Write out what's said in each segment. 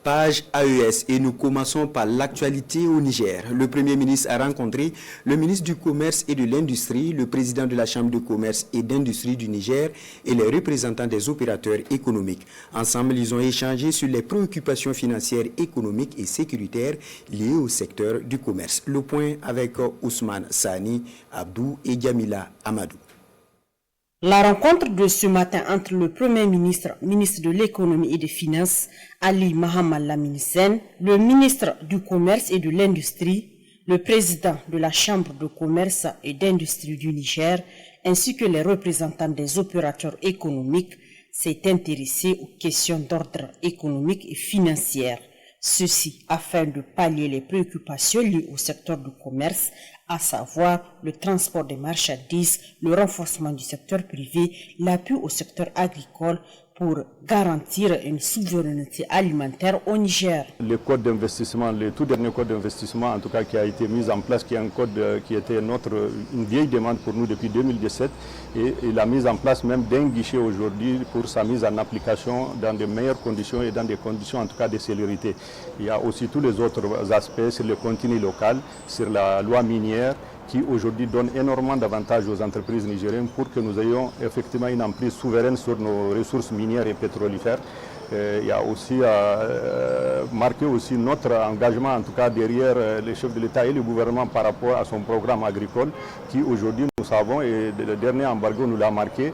Page AES et nous commençons par l'actualité au Niger. Le Premier ministre a rencontré le ministre du Commerce et de l'Industrie, le président de la Chambre de commerce et d'industrie du Niger et les représentants des opérateurs économiques. Ensemble, ils ont échangé sur les préoccupations financières, économiques et sécuritaires liées au secteur du commerce. Le point avec Ousmane Sani, Abdou et Jamila Amadou. La rencontre de ce matin entre le Premier ministre, ministre de l'Économie et des Finances, Ali Mohamed Lamine Sène, le ministre du Commerce et de l'Industrie, le président de la Chambre de commerce et d'industrie du Niger, ainsi que les représentants des opérateurs économiques, s'est intéressé aux questions d'ordre économique et financier. Ceci afin de pallier les préoccupations liées au secteur du commerce, à savoir le transport des marchandises, le renforcement du secteur privé, l'appui au secteur agricole pour garantir une souveraineté alimentaire au Niger. Le code d'investissement, le tout dernier code d'investissement en tout cas qui a été mis en place, qui est un code qui était une vieille demande pour nous depuis 2017 et la mise en place même d'un guichet aujourd'hui pour sa mise en application dans de meilleures conditions et dans des conditions en tout cas de célérité. Il y a aussi tous les autres aspects sur le contenu local, sur la loi minière, qui aujourd'hui donne énormément d'avantages aux entreprises nigériennes pour que nous ayons effectivement une emprise souveraine sur nos ressources minières et pétrolifères. Il y a aussi marqué aussi notre engagement en tout cas derrière les chefs de l'État et le gouvernement par rapport à son programme agricole qui aujourd'hui nous savons et le dernier embargo nous l'a marqué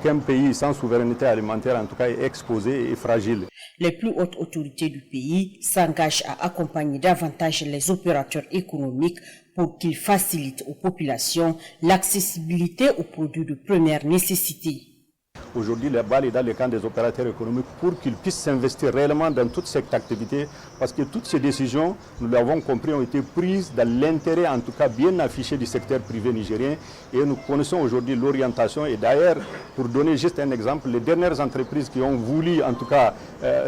qu'un pays sans souveraineté alimentaire en tout cas est exposé et fragile. Les plus hautes autorités du pays s'engagent à accompagner davantage les opérateurs économiques pour qu'ils facilitent aux populations l'accessibilité aux produits de première nécessité. Aujourd'hui, la balle est dans le camp des opérateurs économiques pour qu'ils puissent s'investir réellement dans toute cette activité parce que toutes ces décisions, nous l'avons compris, ont été prises dans l'intérêt en tout cas bien affiché du secteur privé nigérien et nous connaissons aujourd'hui l'orientation et d'ailleurs, pour donner juste un exemple, les dernières entreprises qui ont voulu en tout cas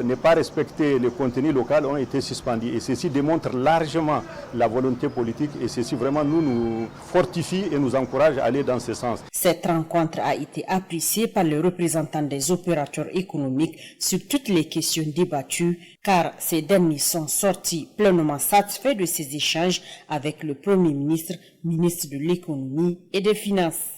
ne pas respecter le contenu local ont été suspendues et ceci démontre largement la volonté politique et ceci vraiment nous fortifie et nous encourage à aller dans ce sens. Cette rencontre a été appréciée par les représentants des opérateurs économiques sur toutes les questions débattues, car ces derniers sont sortis pleinement satisfaits de ces échanges avec le Premier ministre, ministre de l'Économie et des Finances.